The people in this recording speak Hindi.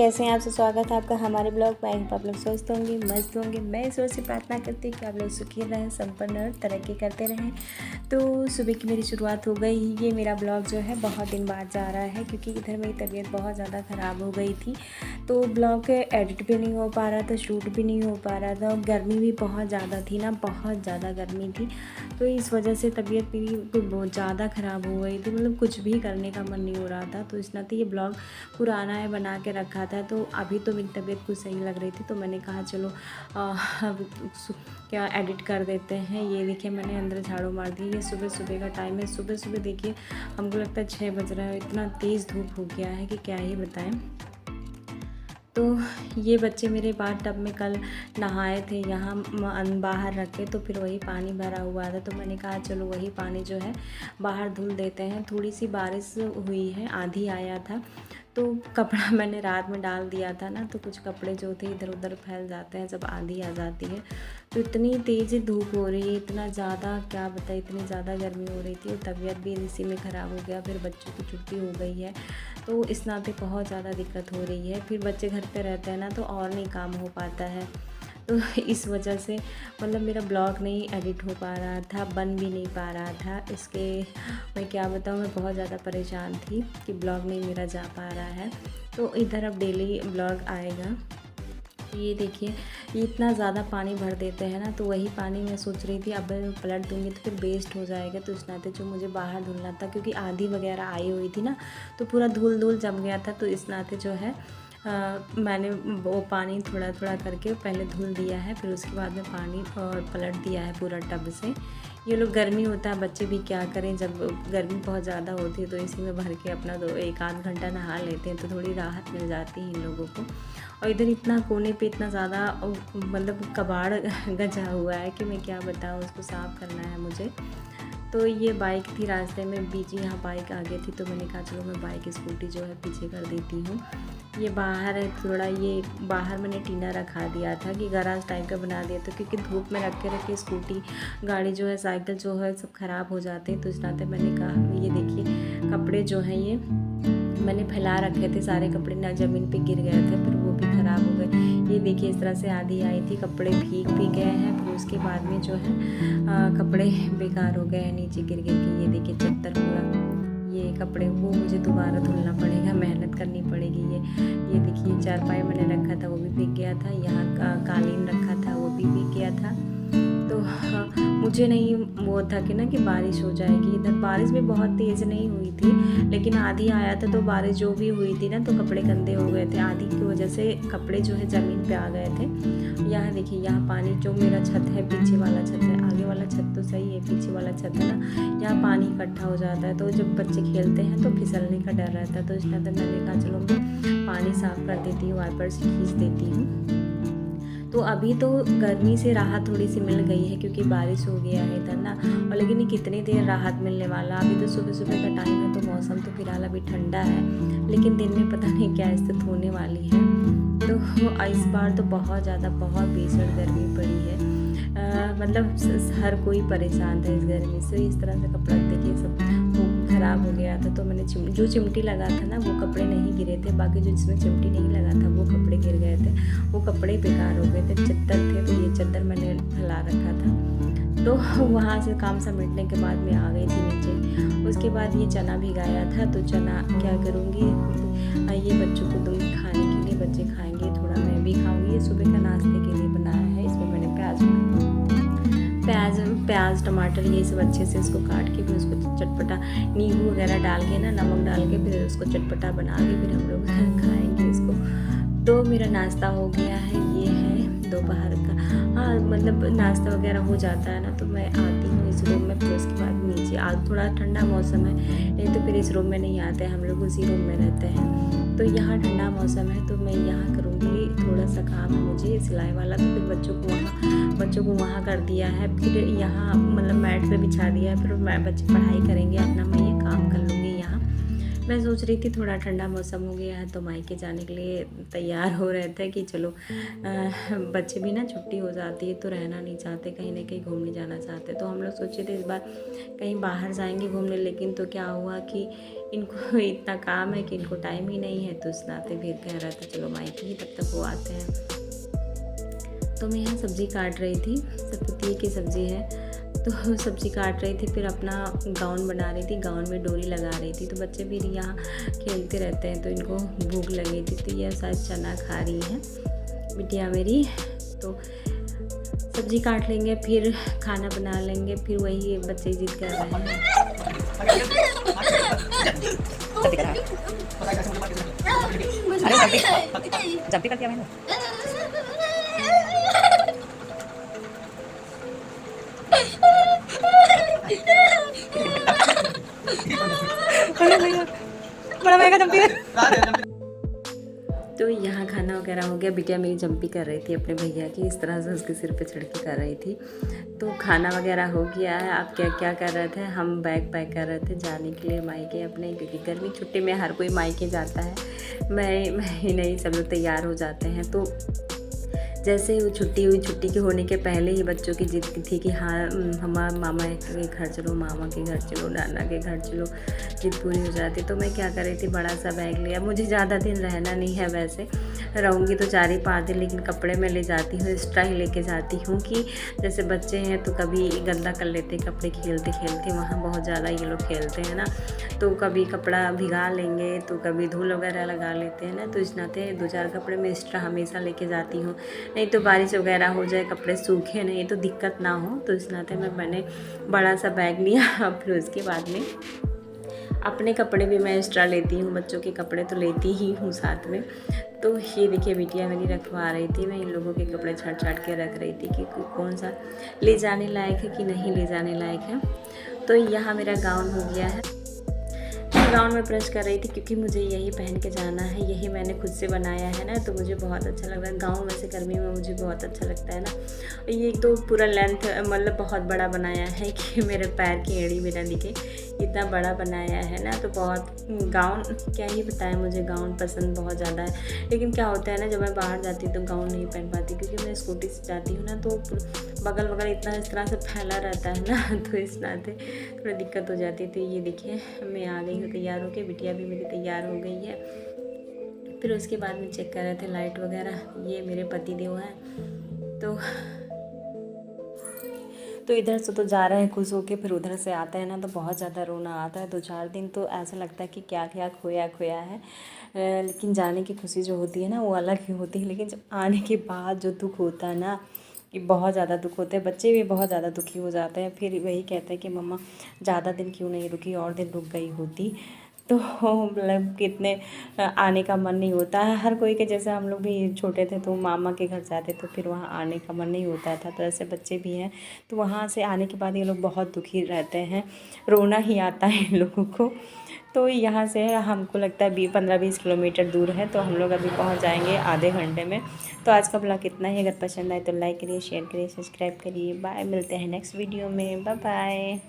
कैसे हैं आप? सब स्वागत है आपका हमारे ब्लॉग में। आप लोग स्वस्थ होंगे, मस्त होंगे। मैं ईश्वर से प्रार्थना करती हूँ कि आप लोग सुखी रहें, संपन्न और तरक्की करते रहें। तो सुबह की मेरी शुरुआत हो गई। ये मेरा ब्लॉग जो है बहुत दिन बाद जा रहा है क्योंकि इधर मेरी तबीयत बहुत ज़्यादा ख़राब हो गई थी। तो ब्लॉग एडिट भी नहीं हो पा रहा था, शूट भी नहीं हो पा रहा था। और गर्मी भी बहुत ज़्यादा थी ना, बहुत ज़्यादा गर्मी थी। तो इस वजह से तबीयत मेरी बहुत ज़्यादा ख़राब हो गई थी। मतलब कुछ भी करने का मन नहीं हो रहा था। तो इस नाते ये ब्लॉग पुराना है, बना के रखा था। तो अभी तो मेरी तबीयत कुछ सही लग रही थी तो मैंने कहा चलो क्या एडिट कर देते हैं। ये देखिए मैंने अंदर झाड़ू मार दी। ये सुबह सुबह का टाइम है। सुबह सुबह देखिए हमको लगता है 6 बज रहा है। इतना तेज़ धूप हो गया है कि क्या ही बताएं। तो ये बच्चे मेरे बाथ टब में कल नहाए थे, यहाँ बाहर रखे। तो फिर वही पानी भरा हुआ था तो मैंने कहा चलो वही पानी जो है बाहर धुल देते हैं। थोड़ी सी बारिश हुई है, आंधी आया था तो कपड़ा मैंने रात में डाल दिया था ना। तो कुछ कपड़े जो थे इधर उधर फैल जाते हैं जब आंधी आ जाती है। तो इतनी तेज़ धूप हो रही है, इतना ज़्यादा क्या बताए, इतनी ज़्यादा गर्मी हो रही थी। और तबीयत भी इसी में ख़राब हो गया। फिर बच्चों की छुट्टी हो गई है तो इस नाते बहुत ज़्यादा दिक्कत हो रही है। फिर बच्चे घर पे रहते हैं ना तो और नहीं काम हो पाता है। तो इस वजह से मतलब मेरा ब्लॉग नहीं एडिट हो पा रहा था, बन भी नहीं पा रहा था। इसके मैं क्या बताऊँ, मैं बहुत ज़्यादा परेशान थी कि ब्लॉग नहीं मेरा जा पा रहा है। तो इधर अब डेली ब्लॉग आएगा। ये देखिए ये इतना ज़्यादा पानी भर देते हैं ना। तो वही पानी मैं सोच रही थी अब पलट दूँगी तो फिर वेस्ट हो जाएगा। तो इस नाते जो मुझे बाहर धुलना था क्योंकि आंधी वगैरह आई हुई थी ना तो पूरा धूल धूल जम गया था। तो इस नाते जो है मैंने वो पानी थोड़ा थोड़ा करके पहले धुल दिया है। फिर उसके बाद में पानी और पलट दिया है पूरा टब से। ये लोग गर्मी होता है, बच्चे भी क्या करें, जब गर्मी बहुत ज़्यादा होती है तो इसी में भर के अपना 1 आध घंटा नहा लेते हैं तो थोड़ी राहत मिल जाती है इन लोगों को। और इधर इतना कोने पे इतना ज़्यादा मतलब कबाड़ गजा हुआ है कि मैं क्या बताऊँ, उसको साफ़ करना है मुझे। तो ये बाइक थी रास्ते में बीच, यहाँ बाइक आ गई थी तो मैंने कहा चलो मैं बाइक स्कूटी जो है पीछे कर देती हूँ। ये बाहर है थोड़ा, ये बाहर मैंने टीना रखा दिया था कि गराज टाइप का बना दिया था क्योंकि धूप में रख के स्कूटी गाड़ी जो है साइकिल जो है सब ख़राब हो जाते हैं। तो इस नाते मैंने कहा ये देखिए कपड़े जो हैं ये मैंने फैला रखे थे, सारे कपड़े ना ज़मीन पे गिर गए थे फिर वो भी ख़राब हो गए। ये देखिए इस तरह से आंधी आई थी, कपड़े भीग भी गए हैं। फिर उसके बाद में जो है कपड़े बेकार हो गए हैं नीचे गिर गिर के। ये देखिए चद्दर पूरा, ये कपड़े वो मुझे दोबारा धुलना पड़ेगा, मेहनत करनी पड़ेगी। ये देखिए चारपाई मैंने रखा था वो भी भीग गया था। यहाँ का कालीन रखा था वो भी भीग गया था। तो मुझे नहीं वो था कि ना कि बारिश हो जाएगी। इधर बारिश भी बहुत तेज़ नहीं हुई थी लेकिन आंधी आया था तो बारिश जो भी हुई थी ना तो कपड़े गंदे हो गए थे। आंधी की वजह से कपड़े जो है ज़मीन पे आ गए थे। यहाँ देखिए यहाँ पानी, जो मेरा छत है पीछे वाला छत है, आगे वाला छत तो सही है, पीछे वाला छत है ना, यहाँ पानी इकट्ठा हो जाता है। तो जब बच्चे खेलते हैं तो फिसलने का डर रहता है। तो इस तरह मैंने कहा चलो मैं पानी साफ़ कर देती हूँ, वाइपर से खींच देती हूँ। तो अभी तो गर्मी से राहत थोड़ी सी मिल गई है क्योंकि बारिश हो गया है इधर ना। और लेकिन ये कितनी देर राहत मिलने वाला, अभी तो सुबह सुबह का टाइम है तो मौसम तो फिलहाल अभी ठंडा है लेकिन दिन में पता नहीं क्या स्थिति होने वाली है। तो इस बार तो बहुत ज़्यादा बहुत भीषण गर्मी पड़ी है। मतलब हर कोई परेशान था इस गर्मी से। इस तरह से कपड़ा देखिए सब ख़राब हो गया था। तो मैंने जो चिमटी लगा था ना वो कपड़े नहीं गिरे थे, बाकी जो जिसमें चिमटी नहीं लगा था वो कपड़े गिर गए थे, वो कपड़े बेकार हो गए थे। चद्दर थे तो ये चद्दर मैंने फैला रखा था। तो वहाँ से काम समेटने के बाद मैं आ गई थी नीचे। उसके बाद ये चना भिगाया था तो चना क्या करूँगी, ये बच्चों को दूँगी खाने के लिए, बच्चे खाएँगे, थोड़ा मैं भी खाऊँगी। ये सुबह का नाश्ते के लिए बनाया है। इसमें मैंने प्याज टमाटर ये सब अच्छे से इसको काट के फिर उसको चटपटा नींबू वगैरह डाल के ना, नमक डाल के फिर उसको चटपटा बना के फिर हम लोग खाएंगे इसको। तो मेरा नाश्ता हो गया है, ये है दोपहर का। हाँ मतलब नाश्ता वगैरह हो जाता है ना तो मैं आती हूँ इस रूम में, फिर उसके बाद नीचे आज थोड़ा ठंडा मौसम है, नहीं तो फिर इस रूम में नहीं आते, हम लोग उसी रूम में रहते हैं। तो यहाँ ठंडा मौसम है तो मैं यहाँ करूँगी थोड़ा सा काम है मुझे सिलाई वाला। तो फिर बच्चों को वहाँ कर दिया है, फिर यहाँ मतलब मैट पे बिछा दिया है, फिर मैं बच्चे पढ़ाई करेंगे अपना, मैं ये काम कर लूँगी यहाँ। मैं सोच रही थी थोड़ा ठंडा मौसम हो गया है तो मायके जाने के लिए तैयार हो रहे थे कि चलो बच्चे भी ना छुट्टी हो जाती है तो रहना नहीं चाहते, कहीं ना कहीं घूमने जाना चाहते। तो हम लोग सोचे थे इस बार कहीं बाहर जाएंगे घूमने, लेकिन तो क्या हुआ कि इनको इतना काम है कि इनको टाइम ही नहीं है। तो इस नाते फिर कह रहा था चलो मायके ही तब तक वो आते हैं। तो मैं यहाँ सब्ज़ी काट रही थी, सतपुतिये की सब्ज़ी है तो सब्ज़ी काट रही थी, फिर अपना गाउन बना रही थी, गाउन में डोरी लगा रही थी। तो बच्चे भी यहाँ खेलते रहते हैं तो इनको भूख लगी थी, तो यह शायद चना खा रही है बिटिया मेरी। तो सब्ज़ी काट लेंगे फिर खाना बना लेंगे, फिर वही बच्चे जिद कर रहे हैं। जब कर दिया मैंने। बड़ा महंगा जंपी है। तो यहाँ खाना वगैरह हो गया, बिटिया मेरी जंपी कर रही थी अपने भैया की, इस तरह से उसके सिर पे चढ़ के कर रही थी। तो खाना वगैरह हो गया है। आप क्या क्या कर रहे थे? हम बैग पैक कर रहे थे जाने के लिए मायके अपने, क्योंकि गर्मी छुट्टी में हर कोई मायके जाता है। मैं ही नहीं, सब लोग तैयार हो जाते हैं। तो जैसे ही वो छुट्टी हुई, छुट्टी के होने के पहले ही बच्चों की जिद थी कि हाँ हमारा मामा के घर चलो, मामा के घर चलो, नाना के घर चलो, जिद पूरी हो जाती। तो मैं क्या कर रही थी, बड़ा सा बैग लिया। मुझे ज़्यादा दिन रहना नहीं है, वैसे रहूँगी तो 4 ही 5 दिन, लेकिन कपड़े में ले जाती हूँ, एक्स्ट्रा ही लेके जाती हूँ कि जैसे बच्चे हैं तो कभी गंदा कर लेते कपड़े खेलते खेलते, वहाँ बहुत ज़्यादा ये लोग खेलते हैं ना, तो कभी कपड़ा भिगा लेंगे तो कभी धूल वगैरह लगा लेते हैं ना। तो इस नाते 2-4 कपड़े में एक्स्ट्रा हमेशा लेके जाती हूँ, नहीं तो बारिश वगैरह हो जाए, कपड़े सूखे नहीं तो दिक्कत ना हो। तो इस नाते मैंने बड़ा सा बैग लिया। फिर उसके बाद में अपने कपड़े भी मैं एक्स्ट्रा लेती हूँ, बच्चों के कपड़े तो लेती ही हूँ साथ में। तो ये देखिए बिटिया मेरी रखवा रही थी, मैं इन लोगों के कपड़े छाट छाट के रख रही थी कि कौन सा ले जाने लायक है कि नहीं ले जाने लायक है। तो यहाँ मेरा गाउन हो गया है, गाउन में प्रेस कर रही थी क्योंकि मुझे यही पहन के जाना है, यही मैंने खुद से बनाया है ना, तो मुझे बहुत अच्छा लग रहा है। गाउन वैसे गर्मी में मुझे बहुत अच्छा लगता है ना। ये तो पूरा लेंथ मतलब बहुत बड़ा बनाया है कि मेरे पैर की एड़ी भी ना दिखे, इतना बड़ा बनाया है ना। तो बहुत गाउन क्या ही बताएं, मुझे गाउन पसंद बहुत ज़्यादा है। लेकिन क्या होता है ना, जब मैं बाहर जाती हूँ तो गाउन नहीं पहन पाती, क्योंकि मैं स्कूटी से जाती हूँ ना, तो बगल वगल इतना इस तरह से फैला रहता है ना, तो इस नाते थोड़ी दिक्कत हो जाती थी। ये देखिए मैं आ गई हूँ तैयार होके, बिटिया भी मेरी तैयार हो गई है। फिर उसके बाद में चेक कर रहे थे लाइट वगैरह, ये मेरे पति देव हैं। तो इधर से तो जा रहे हैं खुश होके, फिर उधर से आते हैं ना तो बहुत ज़्यादा रोना आता है। 2-4 दिन तो ऐसा लगता है कि क्या क्या खोया खोया है। लेकिन जाने की खुशी जो होती है ना वो अलग ही होती है, लेकिन जब आने के बाद जो दुख होता है ना, कि बहुत ज़्यादा दुख होते हैं, बच्चे भी बहुत ज़्यादा दुखी हो जाते हैं। फिर वही कहते हैं कि मम्मा ज़्यादा दिन क्यों नहीं रुकी, और दिन रुक गई होती तो मतलब कितने आने का मन नहीं होता है हर कोई के। जैसे हम लोग भी छोटे थे तो मामा के घर जाते तो फिर वहाँ आने का मन नहीं होता था, तो ऐसे बच्चे भी हैं। तो वहाँ से आने के बाद ये लोग बहुत दुखी रहते हैं, रोना ही आता है इन लोगों को। तो यहाँ से हमको लगता है 15-20 किलोमीटर दूर है, तो हम लोग अभी पहुँच जाएंगे आधे घंटे में। तो आज का ब्लॉग इतना ही, अगर पसंद आए तो लाइक करिए, शेयर करिए, सब्सक्राइब करिए। बाय, मिलते हैं नेक्स्ट वीडियो में, बाय बाय।